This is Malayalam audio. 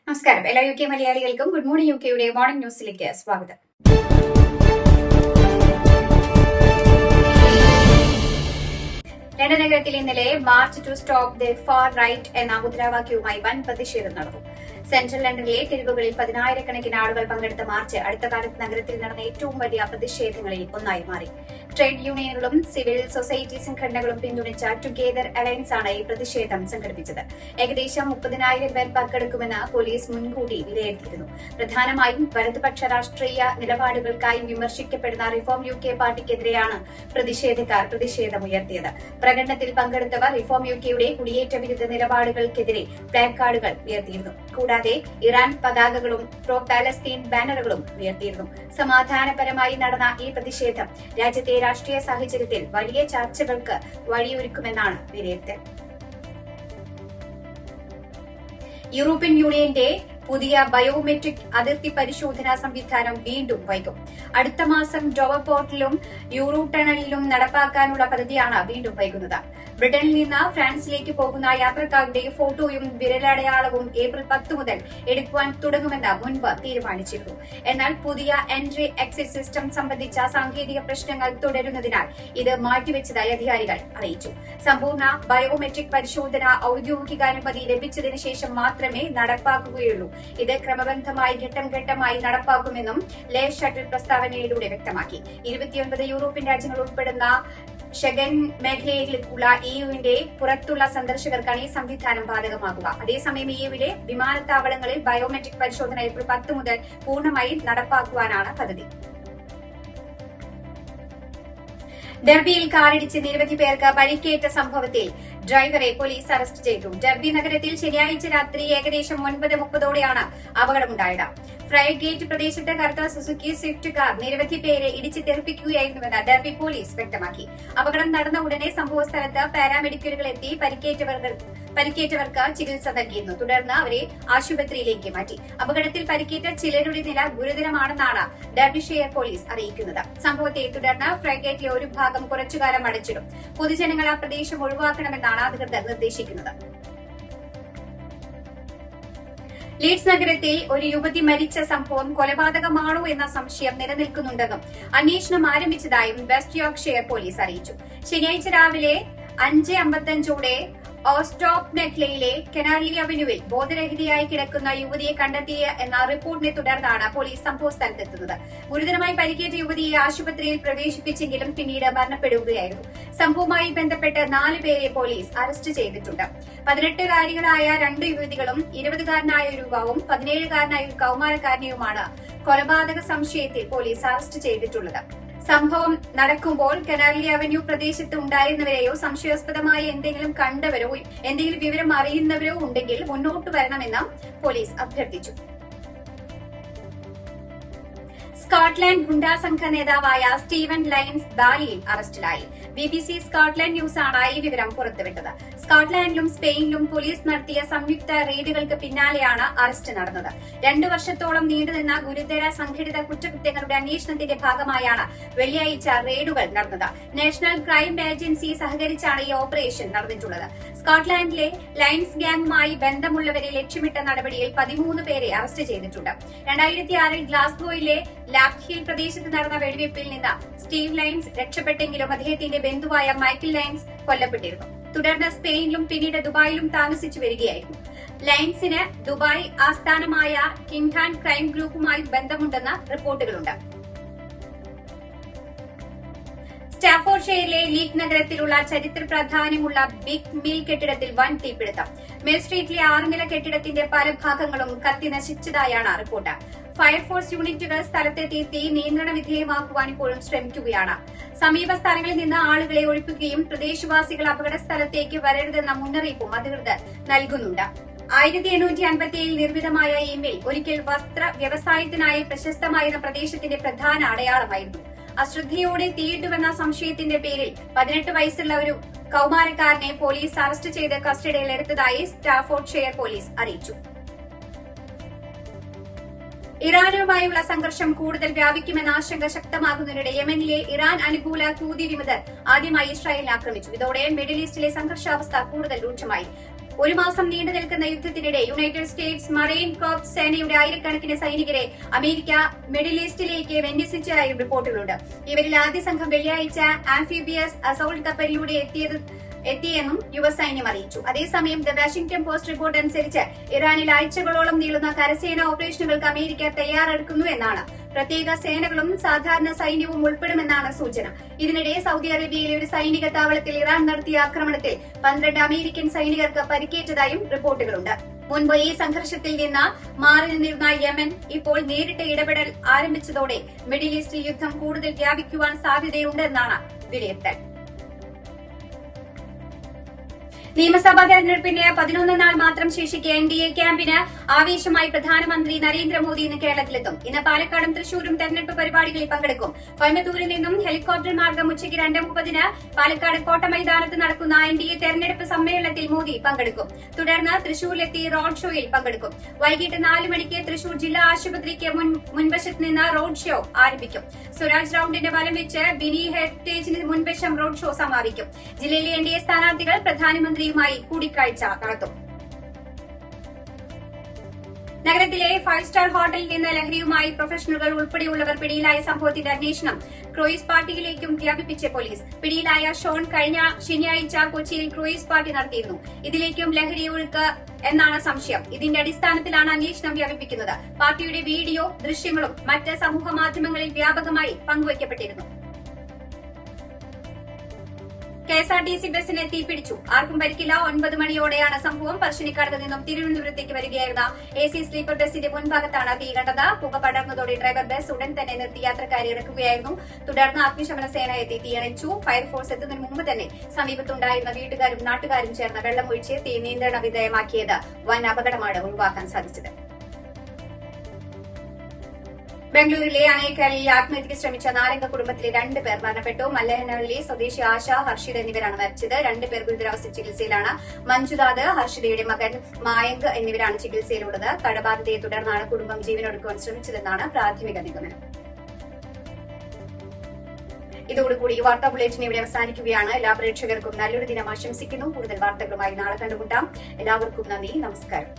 നമസ്കാരം. എല്ലാ UK മലയാളികൾക്കും ഗുഡ് മോർണിംഗ് UKയുടെ മോർണിംഗ് ന്യൂസിലേക്ക് സ്വാഗതം. ലണ്ടൻ നഗരത്തിൽ ഇന്നലെ march to stop the far right എന്ന മുദ്രാവാക്യവുമായി വൻ പ്രതിഷേധം നടന്നു. സെൻട്രൽ ലണ്ടനിലെ തെരുവുകളിൽ 10,000-കണക്കിന് ആളുകൾ പങ്കെടുത്ത മാർച്ച് അടുത്ത കാലത്ത് നഗരത്തിൽ നടന്ന ഏറ്റവും വലിയ പ്രതിഷേധങ്ങളിൽ ഒന്നായി മാറി. ട്രേഡ് യൂണിയനുകളും സിവിൽ സൊസൈറ്റി സംഘടനകളും പിന്തുണച്ച ടുഗെദർ അലയൻസ് ആണ് ഈ പ്രതിഷേധം സംഘടിപ്പിച്ചത്. ഏകദേശം 30,000 പേർ പങ്കെടുക്കുമെന്ന് പോലീസ് മുൻകൂട്ടി വിലയിരുത്തിയിരുന്നു. പ്രധാനമായും വലതുപക്ഷ രാഷ്ട്രീയ നിലപാടുകൾക്കായി വിമർശിക്കപ്പെടുന്ന റിഫോം UK പാർട്ടിക്കെതിരെയാണ് പ്രതിഷേധക്കാർ പ്രതിഷേധമുയർത്തിയത്. പ്രകടനത്തിൽ പങ്കെടുത്തവർ റിഫോം UKയുടെ കുടിയേറ്റ വിരുദ്ധ നിലപാടുകൾക്കെതിരെ പ്ലാക്കാർഡുകൾ ഉയർത്തിയിരുന്നു. കൂടാതെ ഇറാൻ പതാകകളും പ്രോ പാലസ്തീൻ ബാനറുകളും ഉയർത്തിയിരുന്നു. സമാധാനപരമായി നടന്ന ഈ പ്രതിഷേധം രാജ്യത്തെ രാഷ്ട്രീയ സാഹചര്യത്തിൽ വലിയ ചർച്ചകൾക്ക് വഴിയൊരുക്കുമെന്നാണ് വിലയിരുത്തൽ. യൂറോപ്യൻ യൂണിയന്റെ പുതിയ ബയോമെട്രിക് അതിർത്തി പരിശോധനാ സംവിധാനം വീണ്ടും വൈകും. അടുത്ത മാസം ഡോവർ പോർട്ടിലും യൂറോ ടണലിലും നടപ്പാക്കാനുള്ള പദ്ധതിയാണ് വീണ്ടും വൈകുന്നത്. ബ്രിട്ടനിൽ നിന്ന് ഫ്രാൻസിലേക്ക് പോകുന്ന യാത്രക്കാരുടെ ഫോട്ടോയും വിരലടയാളവും ഏപ്രിൽ 10 മുതൽ എടുക്കുവാൻ തുടങ്ങുമെന്ന് മുൻപ് തീരുമാനിച്ചിരുന്നു. എന്നാൽ പുതിയ എൻട്രി എക്സിറ്റ് സിസ്റ്റം സംബന്ധിച്ച സാങ്കേതിക പ്രശ്നങ്ങൾ തുടരുന്നതിനാൽ ഇത് മാറ്റിവെച്ചതായി അധികാരികൾ അറിയിച്ചു. സമ്പൂർണ്ണ ബയോമെട്രിക് പരിശോധന ഔദ്യോഗിക അനുമതി ലഭിച്ചതിന് ശേഷം മാത്രമേ നടപ്പാക്കുകയുള്ളൂ. ഇത് ക്രമബദ്ധമായി ഘട്ടം ഘട്ടമായി നടപ്പാക്കുമെന്നും ലേ ഷട്ടിൽ പ്രസ്താവനയിലൂടെ വ്യക്തമാക്കി. 29 യൂറോപ്യൻ രാജ്യങ്ങൾ ഉൾപ്പെടുന്ന ഷെഗൻ മേഖലയിലേക്കുള്ള EUവിന്റെ പുറത്തുള്ള സന്ദർശകർക്കാണ് ഈ സംവിധാനം ബാധകമാകുക. അതേസമയം EUവിലെ വിമാനത്താവളങ്ങളിൽ ബയോമെട്രിക് പരിശോധന ഏപ്രിൽ 10 മുതൽ പൂർണ്ണമായി നടപ്പാക്കുവാനാണ് പദ്ധതി. ഡെർബിയിൽ കാറിടിച്ച് നിരവധി പേർക്ക് പരിക്കേറ്റ സംഭവത്തിൽ ഡ്രൈവറെ പോലീസ് അറസ്റ്റ് ചെയ്തു. ഡെർബി നഗരത്തിൽ ശനിയാഴ്ച രാത്രി ഏകദേശം 9:30 അപകടമുണ്ടായത്. ഫ്രൈഗേറ്റ് പ്രദേശത്ത് കറുത്ത സുസുക്കി സ്വിഫ്റ്റ് കാർ നിരവധി പേരെ ഇടിച്ച് തെറിപ്പിക്കുകയായിരുന്നുവെന്ന് ഡെർബി പോലീസ് വ്യക്തമാക്കി. അപകടം നടന്ന ഉടനെ സംഭവസ്ഥലത്ത് പാരാമെഡിക്കലുകൾ എത്തി പരിക്കേറ്റവർക്ക് ചികിത്സ നൽകിയിരുന്നു. തുടർന്ന് അവരെ ആശുപത്രിയിലേക്ക് മാറ്റി. അപകടത്തിൽ പരിക്കേറ്റ ചിലരുടെ നില ഗുരുതരമാണെന്നാണ് ഡെർബിഷെയർ പോലീസ് അറിയിക്കുന്നത്. സംഭവത്തെ തുടർന്ന് ഫ്രൈഗേറ്റിലെ ഒരു ഭാഗം കുറച്ചുകാലം അടച്ചിടും. പൊതുജനങ്ങൾ ആ പ്രദേശം ഒഴിവാക്കണമെന്നാണ് അധികൃതർ നിർദ്ദേശിക്കുന്നത്. ലീഡ്സ് നഗരത്തിൽ ഒരു യുവതി മരിച്ച സംഭവം കൊലപാതകമാണോ എന്ന സംശയം നിലനിൽക്കുന്നുണ്ടെന്നും അന്വേഷണം ആരംഭിച്ചതായും വെസ്റ്റ് യോർക്ക്ഷയർ പോലീസ് അറിയിച്ചു. ശനിയാഴ്ച രാവിലെ 5:55 ഓസ്റ്റോപ്പ് മേഖലയിലെ കെനാർലി അവന്യൂവിൽ ബോധരഹിതയായി കിടക്കുന്ന യുവതിയെ കണ്ടെത്തിയ എന്ന റിപ്പോർട്ടിനെ തുടർന്നാണ് പോലീസ് സംഭവസ്ഥലത്തെത്തുന്നത്. ഗുരുതരമായി പരിക്കേറ്റ യുവതിയെ ആശുപത്രിയിൽ പ്രവേശിപ്പിച്ചെങ്കിലും പിന്നീട് മരണപ്പെടുകയായിരുന്നു. സംഭവവുമായി ബന്ധപ്പെട്ട് 4 പേരെ പോലീസ് അറസ്റ്റ് ചെയ്തിട്ടുണ്ട്. 18-കാരികളായ 2 യുവതികളും 20-കാരനായ ഒരു യുവാവും 17-കാരനായ ഒരു കൌമാരക്കാരനെയുമാണ് കൊലപാതക സംശയത്തിൽ പോലീസ് അറസ്റ്റ് ചെയ്തിട്ടുള്ളത്. സംഭവം നടക്കുമ്പോൾ കനാർലി അവന്യൂ പ്രദേശത്ത് ഉണ്ടായിരുന്നവരെയോ സംശയാസ്പദമായ എന്തെങ്കിലും കണ്ടവരോ എന്തെങ്കിലും വിവരം അറിയുന്നവരോ ഉണ്ടെങ്കിൽ മുന്നോട്ട് വരണമെന്ന് പോലീസ് അഭ്യർത്ഥിച്ചു. സ്കോട്ട്ലൻഡ് ഗുണ്ടാ സംഘ നേതാവായ സ്റ്റീവൻ ലൈൻസ് ബാലിയിൽ അറസ്റ്റിലായി. BBC സ്കോട്ട്ലൻഡ് ന്യൂസാണ് ഈ വിവരം പുറത്തുവിട്ടത്. സ്കോട്ട്ലൻഡിലും സ്പെയിനിലും പോലീസ് നടത്തിയ സംയുക്ത റെയ്ഡുകൾക്ക് പിന്നാലെയാണ് അറസ്റ്റ് നടന്നത്. 2 വർഷത്തോളം നീണ്ടുനിന്ന ഗുരുതര സംഘടിത കുറ്റകൃത്യങ്ങളുടെ അന്വേഷണത്തിന്റെ ഭാഗമായാണ് വെള്ളിയാഴ്ച റെയ്ഡുകൾ നടന്നത്. നാഷണൽ ക്രൈം ഏജൻസി സഹകരിച്ചാണ് ഈ ഓപ്പറേഷൻ നടന്നിട്ടുള്ളത്. സ്കോട്ട്ലൻഡിലെ ലൈൻസ് ഗ്യാങ്ങുമായി ബന്ധമുള്ളവരെ ലക്ഷ്യമിട്ട നടപടിയിൽ 13 പേരെ അറസ്റ്റ് ചെയ്തിട്ടുണ്ട്. 2006 ഗ്ലാസ്ഗോയിലെ ലാക്ഹിൽ പ്രദേശത്ത് നടന്ന വെടിവയ്പിൽ നിന്ന് സ്റ്റീവ് ലൈൻസ് രക്ഷപ്പെട്ടെങ്കിലും അദ്ദേഹത്തിന്റെ ബന്ധുവായ മൈക്കിൾ ലൈൻസ് കൊല്ലപ്പെട്ടിരുന്നു. തുടർന്ന് സ്പെയിനിലും പിന്നീട് ദുബായിലും താമസിച്ചു വരികയായിരുന്നു. ലൈൻസിന് ദുബായ് ആസ്ഥാനമായ കിൻഹാൻ ക്രൈം ഗ്രൂപ്പുമായി ബന്ധമുണ്ടെന്ന് റിപ്പോർട്ടുകളുണ്ട്. സ്റ്റാഫോർഡ്ഷെയറിലെ ലീഗ് നഗരത്തിലുള്ള ചരിത്ര പ്രാധാന്യമുള്ള ബിഗ് മിൽ കെട്ടിടത്തിൽ വൻ തീപിടുത്തം. മിൽ സ്ട്രീറ്റിലെ 6 നില കെട്ടിടത്തിന്റെ പല ഭാഗങ്ങളും കത്തി നശിച്ചതായാണ് റിപ്പോർട്ട്. ഫയർഫോഴ്സ് യൂണിറ്റുകൾ സ്ഥലത്തെത്തി തീ നിയന്ത്രണ വിധേയമാക്കുവാൻ ഇപ്പോഴും ശ്രമിക്കുകയാണ്. സമീപ സ്ഥലങ്ങളിൽ നിന്ന് ആളുകളെ ഒഴിപ്പിക്കുകയും പ്രദേശവാസികൾ അപകട സ്ഥലത്തേക്ക് വരരുതെന്ന മുന്നറിയിപ്പും അധികൃതർ നൽകുന്നുണ്ട്. 1857 നിർമ്മിതമായ ഈ മിൽ ഒരിക്കൽ വസ്ത്ര വ്യവസായത്തിനായി പ്രശസ്തമായിരുന്ന പ്രദേശത്തിന്റെ പ്രധാന അടയാളമായിരുന്നു. അശ്രദ്ധയോടെ തീയിട്ടുവെന്ന സംശയത്തിന്റെ പേരിൽ 18 വയസ്സുള്ള ഒരു കൌമാരക്കാരനെ പോലീസ് അറസ്റ്റ് ചെയ്ത് കസ്റ്റഡിയിലെടുത്തതായി സ്റ്റാഫോർഡ്ഷെയർ പോലീസ് അറിയിച്ചു. ഇറാനുമായുള്ള സംഘർഷം കൂടുതൽ വ്യാപിക്കുമെന്ന ആശങ്ക ശക്തമാകുന്നതിനിടെ യമനിലെ ഇറാൻ അനുകൂല ഹൂതി വിമതർ ആദ്യമായി ഇസ്രായേലിനെ ആക്രമിച്ചു. ഇതോടെ മിഡിൽ ഈസ്റ്റിലെ സംഘർഷാവസ്ഥ കൂടുതൽ രൂക്ഷമായി. ഒരു മാസം നീണ്ടു നിൽക്കുന്ന യുദ്ധത്തിനിടെ യുണൈറ്റഡ് സ്റ്റേറ്റ്സ് മറൈൻ കോർപ്സ് സേനയുടെ ആയിരക്കണക്കിന് സൈനികരെ അമേരിക്ക മിഡിൽ ഈസ്റ്റിലേക്ക് വിന്യസിച്ചതായും റിപ്പോർട്ടുകളുണ്ട്. ഇവരിൽ ആദ്യ സംഘം വെള്ളിയാഴ്ച ആംഫിബിയസ് അസോൾട്ട് കപ്പലിലൂടെ എത്തിയെന്നും യുവസൈന്യം അറിയിച്ചു. അതേസമയം ദ വാഷിംഗ്ടൺ പോസ്റ്റ് റിപ്പോർട്ട് അനുസരിച്ച് ഇറാനിൽ ആഴ്ചകളോളം നീളുന്ന കരസേനാ ഓപ്പറേഷനുകൾക്ക് അമേരിക്ക തയ്യാറെടുക്കുന്നു എന്നാണ്. പ്രത്യേക സേനകളും സാധാരണ സൈന്യവും ഉൾപ്പെടുമെന്നാണ് സൂചന. ഇതിനിടെ സൗദി അറേബ്യയിലെ ഒരു സൈനിക താവളത്തിൽ ഇറാൻ നടത്തിയ ആക്രമണത്തിൽ 12 അമേരിക്കൻ സൈനികർക്ക് പരിക്കേറ്റതായും റിപ്പോർട്ടുകളുണ്ട്. മുൻപ് ഈ സംഘർഷത്തിൽ നിന്ന് മാറി നിന്നിരുന്ന യമൻ ഇപ്പോൾ നേരിട്ട് ഇടപെടൽ ആരംഭിച്ചതോടെ മിഡിൽ ഈസ്റ്റിൽ യുദ്ധം കൂടുതൽ വ്യാപിക്കുവാൻ സാധ്യതയുണ്ടെന്നാണ് വിലയിരുത്തൽ. നിയമസഭാ തെരഞ്ഞെടുപ്പിന് 11 നാൾ മാത്രം ശേഷിക്കെ NDA ക്യാമ്പിന് ആവേശമായി പ്രധാനമന്ത്രി നരേന്ദ്രമോദി ഇന്ന് കേരളത്തിലെത്തും. ഇന്ന് പാലക്കാടും തൃശൂരും തെരഞ്ഞെടുപ്പ് പരിപാടികളിൽ പങ്കെടുക്കും. കോയമ്പത്തൂരിൽ നിന്നും ഹെലികോപ്റ്റർ മാർഗം ഉച്ചയ്ക്ക് 2:30 പാലക്കാട് കോട്ട മൈതാനത്ത് നടക്കുന്ന NDA തെരഞ്ഞെടുപ്പ് സമ്മേളനത്തിൽ മോദി പങ്കെടുക്കും. തുടർന്ന് തൃശൂരിലെത്തി റോഡ് ഷോയിൽ പങ്കെടുക്കും. വൈകിട്ട് 4 മണിക്ക് തൃശൂർ ജില്ലാ ആശുപത്രിക്ക് മുൻവശത്ത് നിന്ന് റോഡ് ഷോ ആരംഭിക്കും. സ്വരാജ് റൌണ്ടിന്റെ വലം വെച്ച് ബിനി ഹെറിറ്റേജിന് മുൻവശം റോഡ് ഷോ സമാപിക്കും. ജില്ലയിലെ NDA സ്ഥാനാർത്ഥികൾ പ്രധാനമന്ത്രിയുമായി കൂടിക്കാഴ്ച നടത്തും. നഗരത്തിലെ 5 സ്റ്റാർ ഹോട്ടലിൽ നിന്ന് ലഹരിയുമായി പ്രൊഫഷണലുകൾ ഉൾപ്പെടെയുള്ളവർ പിടിയിലായ സംഭവത്തിന്റെ അന്വേഷണം ക്രൂയിസ് പാർട്ടിയിലേക്കും വ്യാപിപ്പിച്ച് പോലീസ്. പിടിയിലായ ഷോൺ കഴിഞ്ഞ ശനിയാഴ്ച കൊച്ചിയിൽ ക്രൂയിസ് പാർട്ടി നടത്തിയിരുന്നു. ഇതിലേക്കും ലഹരി ഒഴുക്ക് എന്നാണ് സംശയം. ഇതിന്റെ അടിസ്ഥാനത്തിലാണ് അന്വേഷണം വ്യാപിപ്പിക്കുന്നത്. പാർട്ടിയുടെ വീഡിയോ ദൃശ്യങ്ങളും മറ്റ് സമൂഹ മാധ്യമങ്ങളിൽ വ്യാപകമായി പങ്കുവയ്ക്കപ്പെട്ടിരുന്നു. KSRTC ബസിന് തീപിടിച്ചു. ആർക്കും പരിക്കില്ല. 9 മണിയോടെയാണ് സംഭവം. പറശ്ശിനിക്കടത്ത് നിന്നും തിരുവനന്തപുരത്തേക്ക് വരികയായിരുന്ന AC സ്ലീപ്പർ ബസിന്റെ മുൻഭാഗത്താണ് തീ കണ്ടത്. പുക പടർന്നതോടെ ഡ്രൈവർ ബസ് ഉടൻ തന്നെ നിർത്തി യാത്രക്കാരെ ഇറക്കുകയായിരുന്നു. തുടർന്ന് അഗ്നിശമന സേന എത്തി തീയണച്ചു. ഫയർഫോഴ്സ് എത്തുന്നതിന് മുമ്പ് തന്നെ സമീപത്തുണ്ടായിരുന്ന വീട്ടുകാരും നാട്ടുകാരും ചേർന്ന് വെള്ളമൊഴിച്ച് തീ നിയന്ത്രണ വിധേയമാക്കിയത് വൻ അപകടമാണ് ഒഴിവാക്കാൻ സാധിച്ചത്. ബംഗളൂരുവിലെ അണേക്കലിൽ ആത്മഹത്യയ്ക്ക് ശ്രമിച്ച 4 കുടുംബത്തിലെ 2 പേർ മരണപ്പെട്ടു. മല്ലഹനഹള്ളി സ്വദേശി ആശ, ഹർഷിത എന്നിവരാണ് മരിച്ചത്. 2 പേർ ഗുരുതരാവസ്ഥ ചികിത്സയിലാണ്. മഞ്ജുനാഥ്, ഹർഷിതയുടെ മകൻ മായങ്ക് എന്നിവരാണ് ചികിത്സയിലുള്ളത്. കടബാധ്യതയെ തുടർന്നാണ് കുടുംബം ജീവനൊടുക്കുവാൻ ശ്രമിച്ചതെന്നാണ് പ്രാഥമിക നിഗമനം. ഇതോടുകൂടി ഈ വാർത്താ ബുള്ളറ്റിൻ ഇവിടെ അവസാനിക്കുകയാണ്. എല്ലാ പ്രേക്ഷകർക്കും നല്ലൊരു ദിനം ആശംസിക്കുന്നു. കൂടുതൽ വാർത്തകളുമായി നാളെ കണ്ടുമുട്ടാം. എല്ലാവർക്കും നന്ദി, നമസ്കാരം.